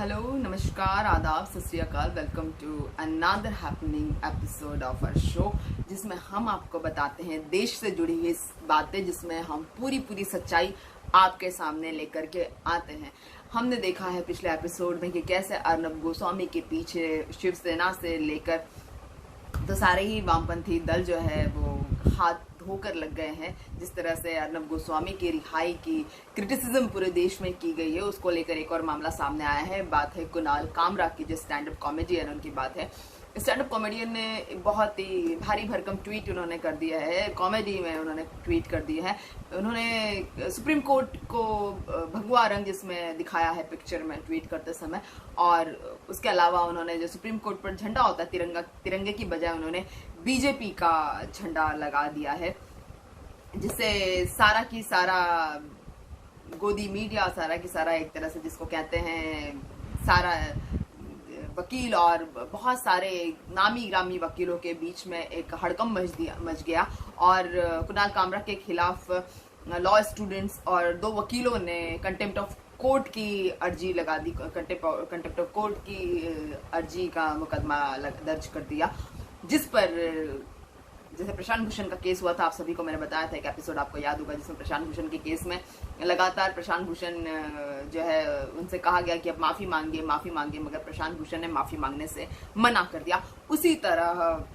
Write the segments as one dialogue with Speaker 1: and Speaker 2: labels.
Speaker 1: Hello, नमस्कार, आदाब, सत श्री अकाल। Welcome to another happening episode of our show, जिसमें हम आपको बताते हैं देश से जुड़ी हुई बातें, जिसमें हम पूरी सच्चाई आपके सामने लेकर के आते हैं। हमने देखा है पिछले एपिसोड में कि कैसे अर्नब गोस्वामी के पीछे शिवसेना से लेकर तो सारे ही वामपंथी दल जो है वो हाथ धोकर लग गए हैं। जिस तरह से अर्नब गोस्वामी की रिहाई की क्रिटिसिज्म पूरे देश में की गई है, उसको लेकर एक और मामला सामने आया है। बात है कुणाल कामरा की, जो स्टैंड अप कॉमेडियन उनकी बात है। स्टैंड अप कॉमेडियन ने बहुत ही भारी भरकम ट्वीट उन्होंने कर दिया है, कॉमेडी में उन्होंने ट्वीट कर दिया है। उन्होंने सुप्रीम कोर्ट को भगवा रंग जिसमें दिखाया है पिक्चर में ट्वीट करते समय, और उसके अलावा उन्होंने जो सुप्रीम कोर्ट पर झंडा होता है तिरंगे की बजाय उन्होंने बीजेपी का झंडा लगा दिया है, जिससे सारा की सारा गोदी मीडिया, सारा की सारा एक तरह से जिसको कहते हैं सारा वकील और बहुत सारे नामी ग्रामी वकीलों के बीच में एक हड़कंप मच गया। और कुणाल कामरा के खिलाफ लॉ स्टूडेंट्स और 2 वकीलों ने कंटेम्प्ट ऑफ कोर्ट की अर्जी लगा दी, कंटेम्प्ट ऑफ कोर्ट की अर्जी का मुकदमा दर्ज कर दिया, जिस पर जैसे प्रशांत भूषण का केस हुआ था, आप सभी को मैंने बताया था, एक एपिसोड आपको याद होगा, जिसमें प्रशांत भूषण के केस में लगातार प्रशांत भूषण जो है उनसे कहा गया कि अब माफी मांगिए, मगर प्रशांत भूषण ने माफी मांगने से मना कर दिया। उसी तरह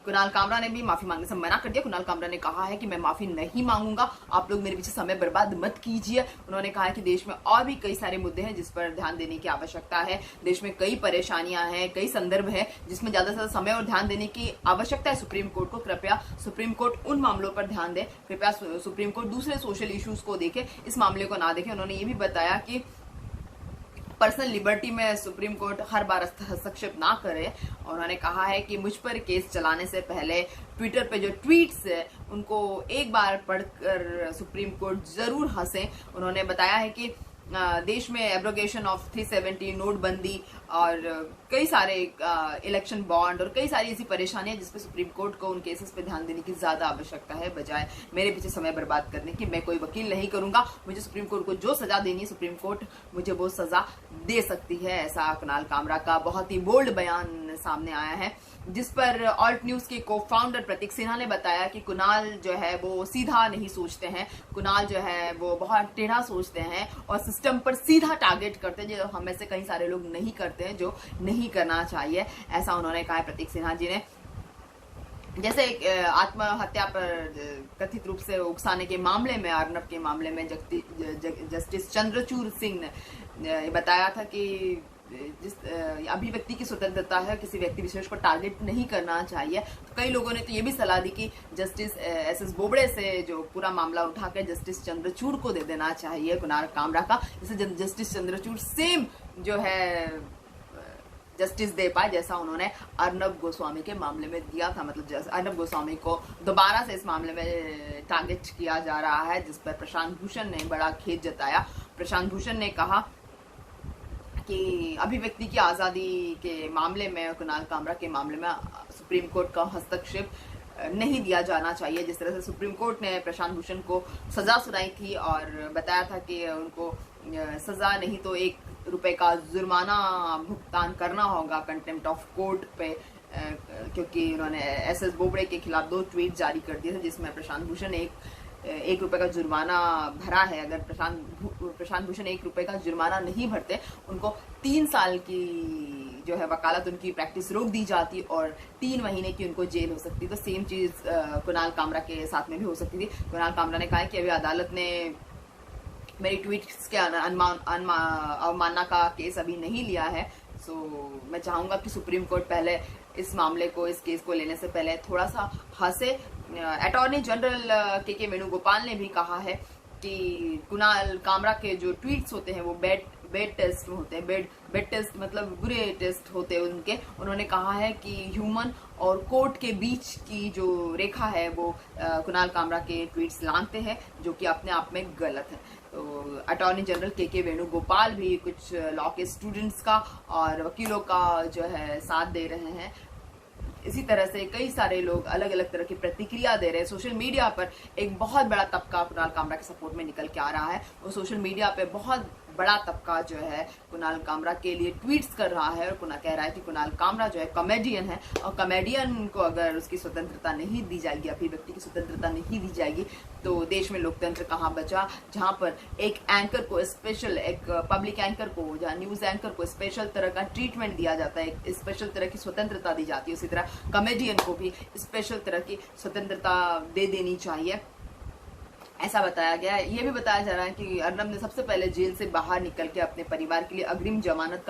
Speaker 1: कुणाल कामरा ने भी माफी मांगने से मना कर दिया। कुणाल कामरा ने कहा है कि मैं माफी नहीं मांगूंगा, आप लोग मेरे पीछे समय बर्बाद मत कीजिए। उन्होंने कहा है कि देश में और भी कई सारे मुद्दे हैं जिस पर ध्यान देने की आवश्यकता है। देश में कई परेशानियां हैं, कई संदर्भ है जिसमें ज्यादा से ज्यादा समय और ध्यान देने की आवश्यकता है सुप्रीम कोर्ट को। कृपया सुप्रीम कोर्ट उन मामलों पर ध्यान दे, कृपया सुप्रीम कोर्ट दूसरे सोशल इश्यूज को देखे, इस मामले को ना देखे। उन्होंने ये भी बताया कि पर्सनल लिबर्टी में सुप्रीम कोर्ट हर बार हस्तक्षेप ना करे। उन्होंने कहा है कि मुझ पर केस चलाने से पहले ट्विटर पे जो ट्वीट्स है उनको एक बार पढ़कर सुप्रीम कोर्ट जरूर हंसे। उन्होंने बताया है कि देश में एब्रोगेशन ऑफ 370, नोटबंदी और कई सारे इलेक्शन बॉन्ड और कई सारी ऐसी परेशानियां जिस पे सुप्रीम कोर्ट को उन केसेस पे ध्यान देने की ज्यादा आवश्यकता है, बजाय मेरे पीछे समय बर्बाद करने की। मैं कोई वकील नहीं करूंगा, मुझे सुप्रीम कोर्ट को जो सजा देनी है सुप्रीम कोर्ट मुझे वो सजा दे सकती है। ऐसा कुणाल कामरा का बहुत ही बोल्ड बयान सामने आया है, जिस पर ऑल्ट न्यूज के को फाउंडर प्रतीक सिन्हा ने बताया कि कुणाल जो है वो सीधा नहीं सोचते हैं, कुणाल जो है वो बहुत टेढ़ा सोचते हैं और सिस्टम पर सीधा टारगेट करते हैं, जो हम में से कई सारे लोग नहीं करते हैं, जो नहीं करना चाहिए। ऐसा उन्होंने कहा है प्रतीक सिन्हा जी ने। जैसे आत्महत्या पर कथित रूप से उकसाने के मामले में, अर्नब के मामले में जस्टिस चंद्रचूड़ सिंह ने बताया था कि जिस अभिव्यक्ति की स्वतंत्रता है, किसी व्यक्ति विशेष को टारगेट नहीं करना चाहिए। तो कई लोगों ने तो ये भी सलाह दी कि जस्टिस एस बोबड़े से जो पूरा मामला उठाकर जस्टिस चंद्रचूड़ को दे देना चाहिए कुणाल कामरा का, जिससे जस्टिस चंद्रचूड़ सेम जो है जस्टिस दे पाए जैसा उन्होंने अर्नब गोस्वामी के मामले में दिया था। मतलब अर्नब गोस्वामी को दोबारा से इस मामले में टारगेट किया जा रहा है, जिस पर प्रशांत भूषण ने बड़ा खेद जताया। प्रशांत भूषण ने कहा कि अभिव्यक्ति की आजादी के मामले में, कुणाल कामरा के मामले में सुप्रीम कोर्ट का हस्तक्षेप नहीं दिया जाना चाहिए। जिस तरह से सुप्रीम कोर्ट ने प्रशांत भूषण को सजा सुनाई थी और बताया था कि उनको सजा नहीं तो ₹1 का जुर्माना भुगतान करना होगा कंटेम्प्ट ऑफ कोर्ट पे, क्योंकि उन्होंने एस बोबड़े के खिलाफ 2 ट्वीट जारी कर दिए थे, जिसमें प्रशांत भूषण ₹1 का जुर्माना भरा है। अगर प्रशांत भूषण ₹1 का जुर्माना नहीं भरते, उनको 3 साल की जो है वकालत उनकी प्रैक्टिस रोक दी जाती और 3 महीने की उनको जेल हो सकती। तो सेम चीज कुणाल कामरा के साथ में भी हो सकती थी। कुणाल कामरा ने कहा है कि अभी अदालत ने मेरी ट्वीट्स के अवमानना का केस अभी नहीं लिया है। सो मैं चाहूंगा कि सुप्रीम कोर्ट पहले इस मामले को, इस केस को लेने से पहले थोड़ा सा हंसे। अटॉर्नी जनरल के वेणुगोपाल ने भी कहा है कि कुणाल कामरा के जो ट्वीट्स होते हैं वो बेड टेस्ट होते हैं, बेड टेस्ट मतलब बुरे टेस्ट होते हैं उनके। उन्होंने कहा है कि ह्यूमन और कोर्ट के बीच की जो रेखा है वो कुणाल कामरा के ट्वीट्स लांघते हैं, जो कि अपने आप में गलत है। तो अटॉर्नी जनरल के वेणुगोपाल भी कुछ लॉ के स्टूडेंट्स का और वकीलों का जो है साथ दे रहे हैं। इसी तरह से कई सारे लोग अलग अलग तरह की प्रतिक्रिया दे रहे हैं। सोशल मीडिया पर एक बहुत बड़ा तबका कुणाल कामरा के सपोर्ट में निकल के आ रहा है। वो सोशल मीडिया पे बहुत बड़ा तबका जो है कुणाल कामरा के लिए ट्वीट्स कर रहा है और कह रहा है कि कुणाल कामरा जो है कॉमेडियन है और कॉमेडियन को अगर उसकी स्वतंत्रता नहीं दी जाएगी, अभिव्यक्ति की स्वतंत्रता नहीं दी जाएगी तो देश में लोकतंत्र कहाँ बचा, जहां पर एक एंकर को स्पेशल, एक पब्लिक एंकर को, जहां न्यूज एंकर को स्पेशल तरह का ट्रीटमेंट दिया जाता है, एक स्पेशल तरह की स्वतंत्रता दी जाती है, उसी तरह कॉमेडियन को भी स्पेशल तरह की स्वतंत्रता दे देनी चाहिए, ऐसा बताया गया है। ये भी बताया जा रहा है कि अर्नब ने सबसे पहले जेल से बाहर निकल के अपने परिवार के लिए अग्रिम जमानत